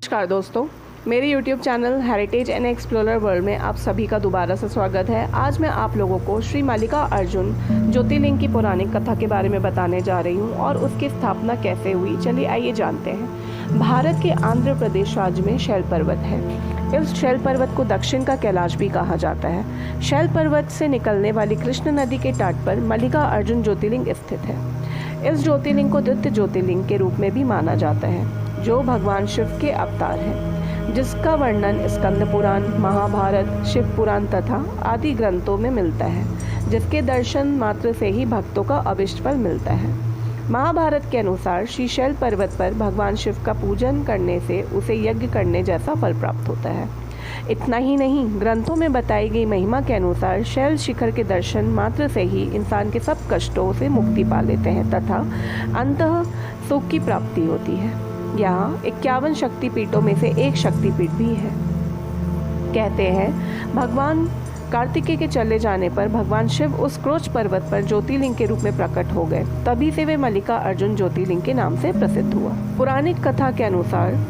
नमस्कार दोस्तों, मेरे YouTube channel heritage and explorer world में आप सभी का दोबारा से स्वागत है। आज मैं आप लोगों को श्री मल्लिका अर्जुन ज्योतिर्लिंग की पौराणिक कथा के बारे में बताने जा रही हूँ और उसकी स्थापना कैसे हुई। चलिए आइए जानते हैं। भारत के आंध्र प्रदेश राज्य में शैल पर्वत है। इस शैल पर्वत को दक्षिण का कैलाश भी कहा जाता है। शैल पर्वत से निकलने वाली कृष्ण नदी के तट पर मल्लिका अर्जुन ज्योतिर्लिंग स्थित है। इस ज्योतिर्लिंग को द्वितीय ज्योतिर्लिंग के रूप में भी माना जाता है, जो भगवान शिव के अवतार हैं, जिसका वर्णन स्कंद पुराण, महाभारत, शिव पुराण तथा आदि ग्रंथों में मिलता है, जिसके दर्शन मात्र से ही भक्तों का अभिष्ट फल मिलता है। महाभारत के अनुसार श्री शैल पर्वत पर भगवान शिव का पूजन करने से उसे यज्ञ करने जैसा फल प्राप्त होता है। इतना ही नहीं, ग्रंथों में बताई गई महिमा के अनुसार शैल शिखर के दर्शन मात्र से ही इंसान के सब कष्टों से मुक्ति पा लेते हैं तथा अंततः सुख की प्राप्ति होती है। यहाँ 51 शक्तिपीठों में से एक शक्तिपीठ भी है। कहते हैं भगवान कार्तिकेय के चले जाने पर भगवान शिव उस क्रोच पर्वत पर ज्योतिर्लिंग के रूप में प्रकट हो गए। तभी से वे मल्लिका अर्जुन ज्योतिर्लिंग के नाम से प्रसिद्ध हुआ। पौराणिक कथा के अनुसार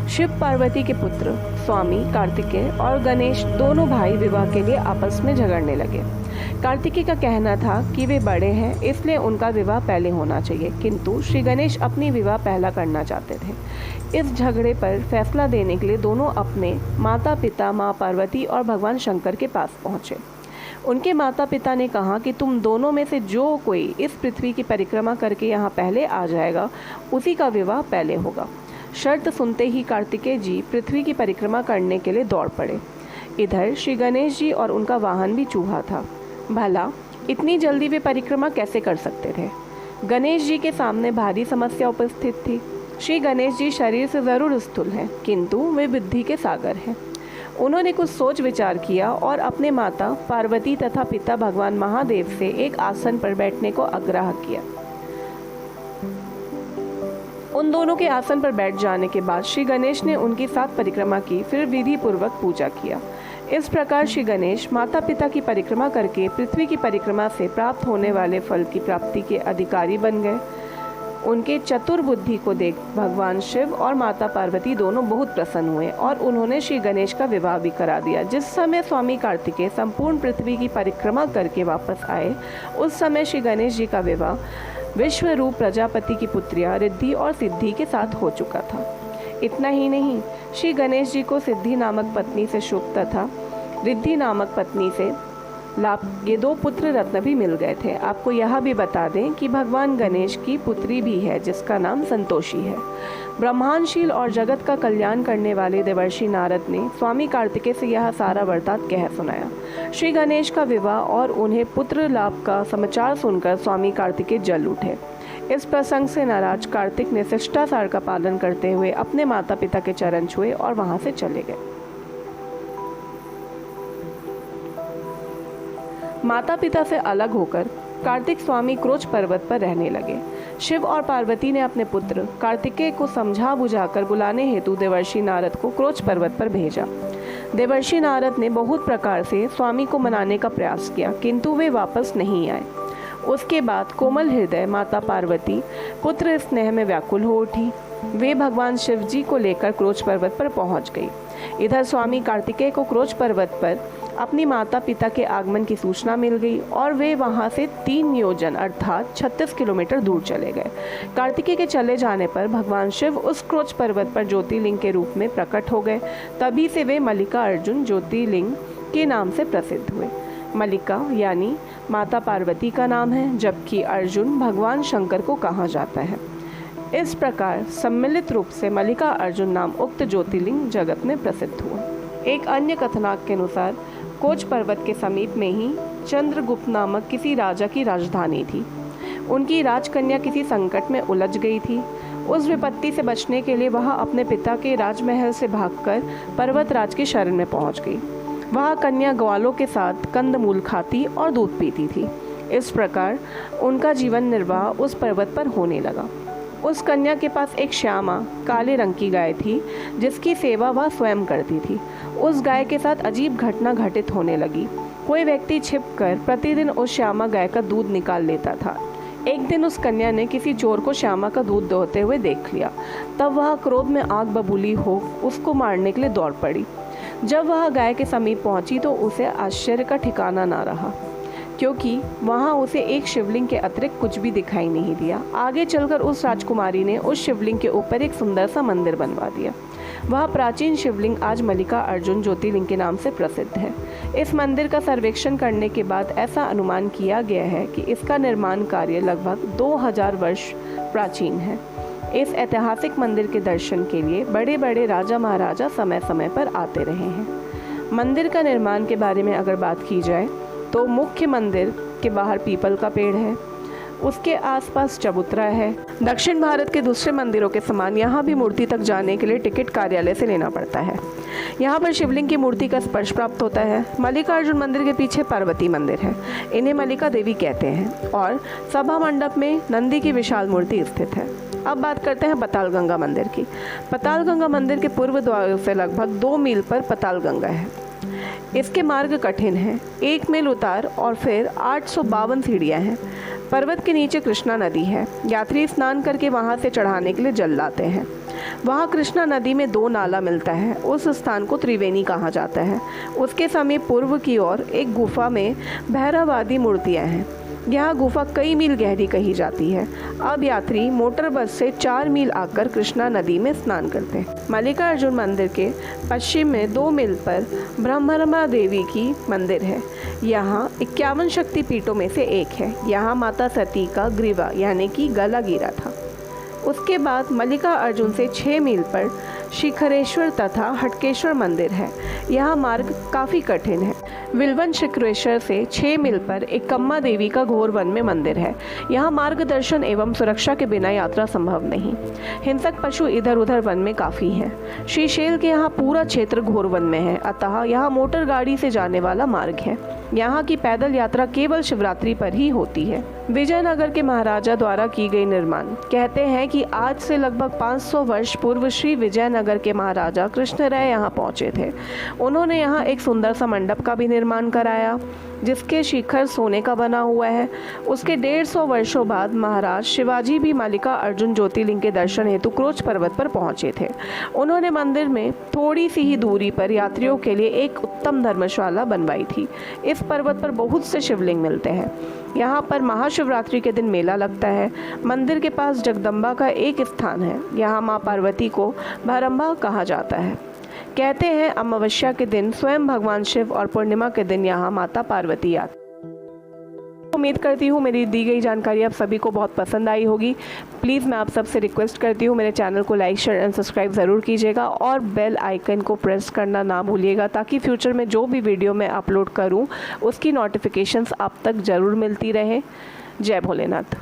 शिव पार्वती के पुत्र स्वामी कार्तिकेय और गणेश दोनों भाई विवाह के लिए आपस में झगड़ने लगे। कार्तिकेय का कहना था कि वे बड़े हैं, इसलिए उनका विवाह पहले होना चाहिए, किंतु श्री गणेश अपनी विवाह पहला करना चाहते थे। इस झगड़े पर फैसला देने के लिए दोनों अपने माता पिता माँ पार्वती और भगवान शंकर के पास पहुँचे। उनके माता पिता ने कहा कि तुम दोनों में से जो कोई इस पृथ्वी की परिक्रमा करके यहाँ पहले आ जाएगा, उसी का विवाह पहले होगा। शर्त सुनते ही कार्तिकेय जी पृथ्वी की परिक्रमा करने के लिए दौड़ पड़े। इधर श्री गणेश जी और उनका वाहन भी चूहा था। भला इतनी जल्दी वे परिक्रमा कैसे कर सकते थे? गणेश जी के सामने भारी समस्या उपस्थित थी। श्री गणेश जी शरीर से जरूर स्थूल हैं, किंतु वे बुद्धि के सागर हैं। उन्होंने कुछ सोच विचार किया और अपने माता पार्वती तथा पिता भगवान महादेव से एक आसन पर बैठने को आग्रह किया। उन दोनों के आसन पर बैठ जाने के बाद श्री गणेश ने उनकी 7 परिक्रमा की, फिर विधि पूर्वक पूजा किया। इस प्रकार श्री गणेश माता पिता की परिक्रमा करके पृथ्वी की परिक्रमा से प्राप्त होने वाले फल की प्राप्ति के अधिकारी बन गए। उनके चतुर बुद्धि को देख भगवान शिव और माता पार्वती दोनों बहुत प्रसन्न हुए और उन्होंने श्री गणेश का विवाह भी करा दिया। जिस समय स्वामी कार्तिकेय संपूर्ण पृथ्वी की परिक्रमा करके वापस आए, उस समय श्री गणेश जी का विवाह विश्व रूप प्रजापति की पुत्रिया रिद्धि और सिद्धि के साथ हो चुका था। इतना ही नहीं, श्री गणेश जी को सिद्धि नामक पत्नी से शुभ तथा रिद्धि नामक पत्नी से लाभ, ये 2 पुत्र रत्न भी मिल गए थे। आपको यह भी बता दें कि भगवान गणेश की पुत्री भी है, जिसका नाम संतोषी है। ब्रह्मांडशील और जगत का कल्याण करने वाले देवर्षि नारद ने स्वामी कार्तिकेय से यह सारा वृत्तांत कह सुनाया। श्री गणेश का विवाह और उन्हें पुत्र लाभ का समाचार सुनकर स्वामी कार्तिकेय जल उठे। इस प्रसंग से नाराज कार्तिक ने शिष्टाचार का पालन करते हुए अपने माता पिता के चरण छुए और वहां से चले गए। माता पिता से अलग होकर कार्तिक स्वामी क्रोच पर्वत पर रहने लगे। शिव और पार्वती ने अपने पुत्र कार्तिकेय को समझा बुझाकर बुलाने हेतु देवर्षि नारद को क्रोच पर्वत पर भेजा। देवर्षि नारद ने बहुत प्रकार से स्वामी को मनाने का प्रयास किया, किंतु वे वापस नहीं आए। उसके बाद कोमल हृदय माता पार्वती पुत्र स्नेह में व्याकुल हो उठी। वे भगवान शिव जी को लेकर क्रोच पर्वत पर पहुंच गई। इधर स्वामी कार्तिकेय को क्रोच पर्वत पर अपनी माता पिता के आगमन की सूचना मिल गई और वे वहां से 3 योजन अर्थात 36 किलोमीटर दूर चले गए। कार्तिकेय के चले जाने पर भगवान शिव उस क्रोच पर्वत पर ज्योतिर्लिंग के रूप में प्रकट हो गए। तभी से वे मल्लिका अर्जुन ज्योतिर्लिंग के नाम से प्रसिद्ध हुए। मल्लिका यानी माता पार्वती का नाम है, जबकि अर्जुन भगवान शंकर को कहा जाता है। इस प्रकार सम्मिलित रूप से मल्लिका अर्जुन नाम उक्त ज्योतिर्लिंग जगत में प्रसिद्ध हुआ। एक अन्य कथनाक के अनुसार कोच पर्वत के समीप में ही चंद्रगुप्त नामक किसी राजा की राजधानी थी। उनकी राजकन्या किसी संकट में उलझ गई थी। उस विपत्ति से बचने के लिए वह अपने पिता के राजमहल से भागकर पर्वतराज की शरण में पहुंच गई। वह कन्या ग्वालों के साथ कंदमूल खाती और दूध पीती थी। इस प्रकार उनका जीवन निर्वाह उस पर्वत पर होने लगा। उस कन्या के पास एक श्यामा काले रंग की गाय थी, जिसकी सेवा वह स्वयं करती थी। उस गाय के साथ अजीब घटना घटित होने लगी। कोई व्यक्ति छिपकर प्रतिदिन उस श्यामा गाय का दूध निकाल लेता था। एक दिन उस कन्या ने किसी चोर को श्यामा का दूध दोहते हुए देख लिया। तब वह क्रोध में आग बबूली हो उसको मारने के लिए दौड़ पड़ी। जब वह गाय के समीप पहुंची तो उसे आश्चर्य का ठिकाना ना रहा, क्योंकि वहां उसे एक शिवलिंग के अतिरिक्त कुछ भी दिखाई नहीं दिया। आगे चलकर उस राजकुमारी ने उस शिवलिंग के ऊपर एक सुंदर सा मंदिर बनवा दिया। वह प्राचीन शिवलिंग आज मल्लिका अर्जुन ज्योतिर्लिंग के नाम से प्रसिद्ध है। इस मंदिर का सर्वेक्षण करने के बाद ऐसा अनुमान किया गया है कि इसका निर्माण कार्य लगभग 2000 वर्ष प्राचीन है। इस ऐतिहासिक मंदिर के दर्शन के लिए बड़े बड़े राजा महाराजा समय समय पर आते रहे हैं। मंदिर का निर्माण के बारे में अगर बात की जाए तो मुख्य मंदिर के बाहर पीपल का पेड़ है, उसके आसपास चबूतरा है। दक्षिण भारत के दूसरे मंदिरों के समान यहाँ भी मूर्ति तक जाने के लिए टिकट कार्यालय से लेना पड़ता है। यहाँ पर शिवलिंग की मूर्ति का स्पर्श प्राप्त होता है। मल्लिकार्जुन मंदिर के पीछे पार्वती मंदिर है, इन्हें मल्लिका देवी कहते हैं, और सभा मंडप में नंदी की विशाल मूर्ति स्थित है। अब बात करते हैं पतालगंगा मंदिर की। पतालगंगा मंदिर के पूर्व द्वार से लगभग 2 मील पर पतालगंगा है। इसके मार्ग कठिन है, 1 मील उतार और फिर 852 सीढ़ियाँ हैं। पर्वत के नीचे कृष्णा नदी है। यात्री स्नान करके वहाँ से चढ़ाने के लिए जल लाते हैं। वहाँ कृष्णा नदी में 2 नाला मिलता है। उस स्थान को त्रिवेणी कहा जाता है। उसके समीप पूर्व की ओर एक गुफा में भैरवादी मूर्तियाँ हैं। यह गुफा कई मील गहरी कही जाती है। अब यात्री मोटर बस से 4 मील आकर कृष्णा नदी में स्नान करते हैं। मल्लिकार्जुन मंदिर के पश्चिम में 2 मील पर ब्रह्मरमा देवी की मंदिर है। यहाँ 51 शक्ति पीठों में से एक है। यहाँ माता सती का ग्रीवा यानी कि गला गिरा था। उसके बाद मल्लिकार्जुन से 6 मील पर शिखरेश्वर तथा हटकेश्वर मंदिर है। यह मार्ग काफ़ी कठिन है। विल्वन शिखरेश्वर से 6 मील पर एक कम्मा देवी का घोर वन में मंदिर है। यहाँ मार्गदर्शन एवं सुरक्षा के बिना यात्रा संभव नहीं। हिंसक पशु इधर उधर वन में काफ़ी हैं। श्रीशैल के यहाँ पूरा क्षेत्र घोर वन में है, अतः यहाँ मोटर गाड़ी से जाने वाला मार्ग है। यहाँ की पैदल यात्रा केवल शिवरात्रि पर ही होती है। विजयनगर के महाराजा द्वारा की गई निर्माण। कहते हैं कि आज से लगभग 500 वर्ष पूर्व श्री विजयनगर के महाराजा कृष्णराय यहाँ पहुँचे थे। उन्होंने यहाँ एक सुंदर सा मंडप का भी निर्माण कराया, जिसके शिखर सोने का बना हुआ है। उसके 150 वर्षों बाद महाराज शिवाजी भी मल्लिकार्जुन ज्योतिर्लिंग के दर्शन हेतु क्रोच पर्वत पर पहुंचे थे। उन्होंने मंदिर में थोड़ी सी ही दूरी पर यात्रियों के लिए एक उत्तम धर्मशाला बनवाई थी। इस पर्वत पर बहुत से शिवलिंग मिलते हैं। यहाँ पर महाशिवरात्रि के दिन मेला लगता है। मंदिर के पास जगदम्बा का एक स्थान है। यहाँ माँ पार्वती को भैरम्बा कहा जाता है। कहते हैं अमावस्या के दिन स्वयं भगवान शिव और पूर्णिमा के दिन यहाँ माता पार्वती आती। उम्मीद करती हूँ मेरी दी गई जानकारी आप सभी को बहुत पसंद आई होगी। प्लीज़ मैं आप सबसे रिक्वेस्ट करती हूँ मेरे चैनल को लाइक शेयर एंड सब्सक्राइब ज़रूर कीजिएगा और बेल आइकन को प्रेस करना ना भूलिएगा, ताकि फ्यूचर में जो भी वीडियो मैं अपलोड करूँ उसकी नोटिफिकेशंस आप तक ज़रूर मिलती रहे। जय भोलेनाथ।